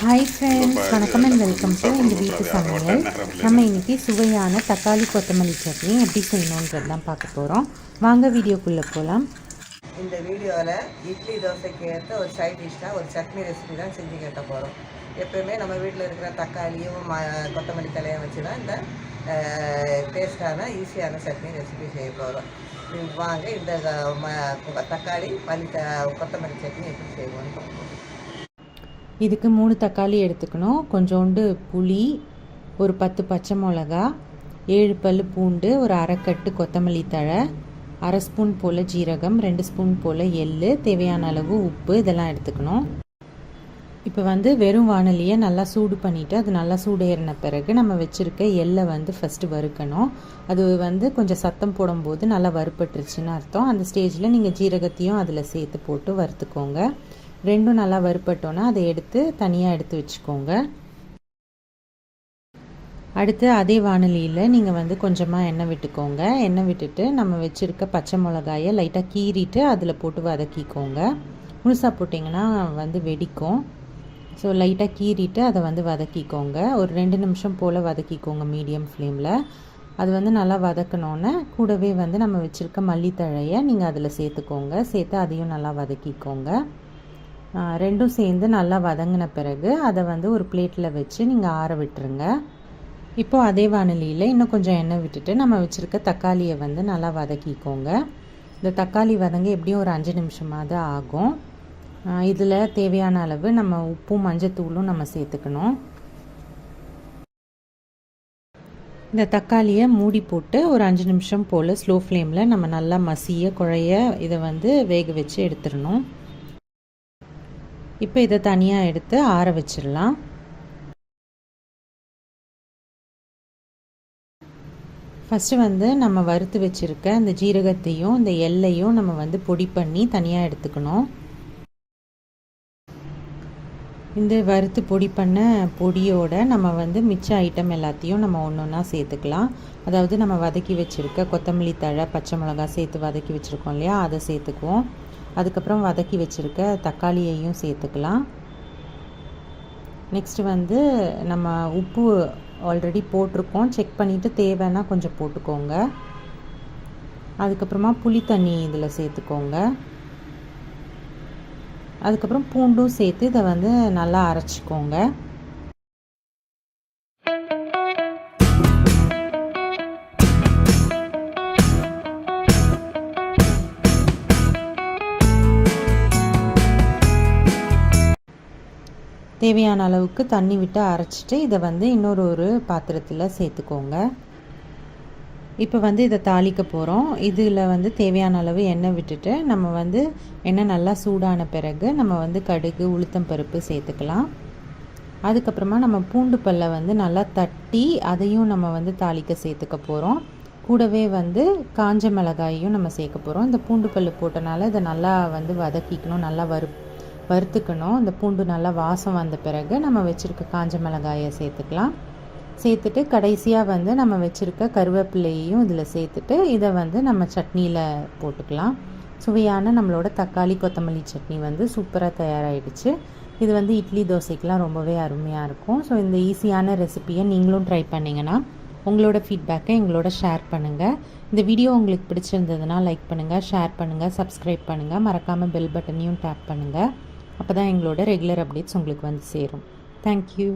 Hi friends, வணக்கம் and welcome to எங்கள் வீட்டு சமையல். நம்ம இன்றைக்கி சுவையான தக்காளி கொத்தமல்லி சட்னி எப்படி செய்யணுன்றது தான் பார்க்க போகிறோம். வாங்க வீடியோக்குள்ளே போகலாம். இந்த வீடியோவில் இட்லி தோசைக்கு ஏற்ற ஒரு சைட் டிஷ்ஷாக ஒரு சட்னி ரெசிபி தான் செஞ்சு கேட்ட போகிறோம். எப்போயுமே நம்ம வீட்டில் இருக்கிற தக்காளியும் கொத்தமல்லி தலையும் வச்சு தான் இந்த டேஸ்டான ஈஸியான சட்னி ரெசிபி செய்ய போகிறோம். வாங்க இந்த தக்காளி கொத்தமல்லி சட்னி எப்படி செய்வோம்னு பார்ப்போம். இதுக்கு 3 தக்காளி எடுத்துக்கணும், கொஞ்சோண்டு புளி, ஒரு 10 பச்சை மிளகா, 7 பல் பூண்டு, ஒரு அரைக்கட்டு கொத்தமல்லி தழை, 1/2 ஸ்பூன் போல் ஜீரகம், 2 ஸ்பூன் போல் எள்ளு, தேவையான அளவு உப்பு, இதெல்லாம் எடுத்துக்கணும். இப்போ வெறும் வானலியை நல்லா சூடு பண்ணிவிட்டு அது நல்லா சூடேறின பிறகு நம்ம வச்சுருக்க எள்ளை ஃபஸ்ட்டு வறுக்கணும். அது கொஞ்சம் சத்தம் போடும்போது நல்லா வறுப்பட்டுருச்சுன்னு அர்த்தம். அந்த ஸ்டேஜில் நீங்கள் ஜீரகத்தையும் அதில் சேர்த்து போட்டு வறுத்துக்கோங்க. ரெண்டும் நல்லா வறுப்பட்டோன்னா அதை எடுத்து தனியாக எடுத்து வச்சுக்கோங்க. அடுத்து அதே வானலியில் நீங்கள் கொஞ்சமாக எண்ணெய் விட்டுக்கோங்க. எண்ணெய் விட்டுட்டு நம்ம வச்சுருக்க பச்சை மிளகாயை லைட்டாக கீறிட்டு அதில் போட்டு வதக்கிக்கோங்க. முழுசாக போட்டிங்கன்னா வெடிக்கும். ஸோ லைட்டாக கீறிட்டு அதை வதக்கிக்கோங்க. ஒரு 2 நிமிஷம் போல் வதக்கிக்கோங்க மீடியம் ஃப்ளேமில். அது நல்லா வதக்கணுன்னே கூடவே நம்ம வச்சுருக்க மல்லித்தழையை நீங்கள் அதில் சேர்த்துக்கோங்க. சேர்த்து அதையும் நல்லா வதக்கிக்கோங்க. ரெண்டும் சேர்ந்து நல்லா வதங்கின பிறகு அதை ஒரு பிளேட்டில் வச்சு நீங்கள் ஆற விட்டுருங்க. இப்போது அதே வானலியில் இன்னும் கொஞ்சம் எண்ணெய் விட்டுட்டு நம்ம வச்சுருக்க தக்காளியை நல்லா வதக்கிக்கோங்க. இந்த தக்காளி வதங்க எப்படியும் ஒரு 5 நிமிஷமாவது ஆகும். இதில் தேவையான அளவு நம்ம உப்பும் மஞ்சத்தூளும் நம்ம சேர்த்துக்கணும். இந்த தக்காளியை மூடி போட்டு ஒரு 5 நிமிஷம் போல் ஸ்லோ ஃப்ளேமில் நம்ம நல்லா மசிய குழைய இதை வேக வச்சு எடுத்துடணும். இப்போ இதை தனியாக எடுத்து ஆற வச்சிடலாம். ஃபஸ்ட்டு நம்ம வறுத்து வச்சுருக்க இந்த ஜீரகத்தையும் இந்த எள்ளையும் நம்ம பொடி பண்ணி தனியாக எடுத்துக்கணும். இந்த வறுத்து பொடி பண்ண பொடியோட நம்ம மிச்ச ஐட்டம் எல்லாத்தையும் நம்ம ஒன்று ஒன்றா சேர்த்துக்கலாம். அதாவது நம்ம வதக்கி வச்சுருக்க கொத்தமல்லி தழை, பச்சை மிளகா சேர்த்து வதக்கி வச்சுருக்கோம் இல்லையா, அதை சேர்த்துக்குவோம். அதுக்கப்புறம் வதக்கி வச்சுருக்க தக்காளியையும் சேர்த்துக்கலாம். நெக்ஸ்ட்டு நம்ம உப்பு ஆல்ரெடி போட்டிருக்கோம், செக் பண்ணிவிட்டு தேவைன்னா கொஞ்சம் போட்டுக்கோங்க. அதுக்கப்புறமா புளி தண்ணி இதில் சேர்த்துக்கோங்க. அதுக்கப்புறம் பூண்டும் சேர்த்து இதை நல்லா அரைச்சிக்கோங்க. தேவையான அளவுக்கு தண்ணி விட்டு அரைச்சிட்டு இதை இன்னொரு பாத்திரத்தில் சேர்த்துக்கோங்க. இப்போ இதை தாளிக்க போகிறோம். இதில் தேவையான அளவு எண்ணெய் விட்டுட்டு நம்ம எண்ணெய் நல்லா சூடான பிறகு நம்ம கடுகு, உளுத்தம் பருப்பு சேர்த்துக்கலாம். அதுக்கப்புறமா நம்ம பூண்டு பல்லை நல்லா தட்டி அதையும் நம்ம தாளிக்க சேர்த்துக்க போகிறோம். கூடவே காஞ்ச மிளகாயையும் நம்ம சேர்க்க போகிறோம். இந்த பூண்டு பல் போட்டனால இதை நல்லா வதக்கிக்கணும், நல்லா வறுத்துக்கணும். இந்த பூண்டு நல்லா வாசம் வந்த பிறகு நம்ம வச்சுருக்க காஞ்ச மிளகாயை சேர்த்துக்கலாம். சேர்த்துட்டு கடைசியாக நம்ம வச்சுருக்க கருவேப்பிலையையும் இதில் சேர்த்துட்டு இதை நம்ம சட்னியில் போட்டுக்கலாம். சுவையான நம்மளோட தக்காளி கொத்தமல்லி சட்னி சூப்பராக தயாராகிடுச்சு. இது இட்லி தோசைக்கெலாம் ரொம்பவே அருமையாக இருக்கும். ஸோ இந்த ஈஸியான ரெசிப்பியை நீங்களும் ட்ரை பண்ணிங்கன்னா உங்களோட ஃபீட்பேக்கை எங்களோட ஷேர் பண்ணுங்கள். இந்த வீடியோ உங்களுக்கு பிடிச்சிருந்ததுன்னா லைக் பண்ணுங்கள், ஷேர் பண்ணுங்கள், சப்ஸ்கிரைப் பண்ணுங்கள். மறக்காமல் பெல் பட்டனையும் டேப் பண்ணுங்கள். அப்போ தான் எங்களோட ரெகுலர் அப்டேட்ஸ் உங்களுக்கு சேரும். தேங்க்யூ.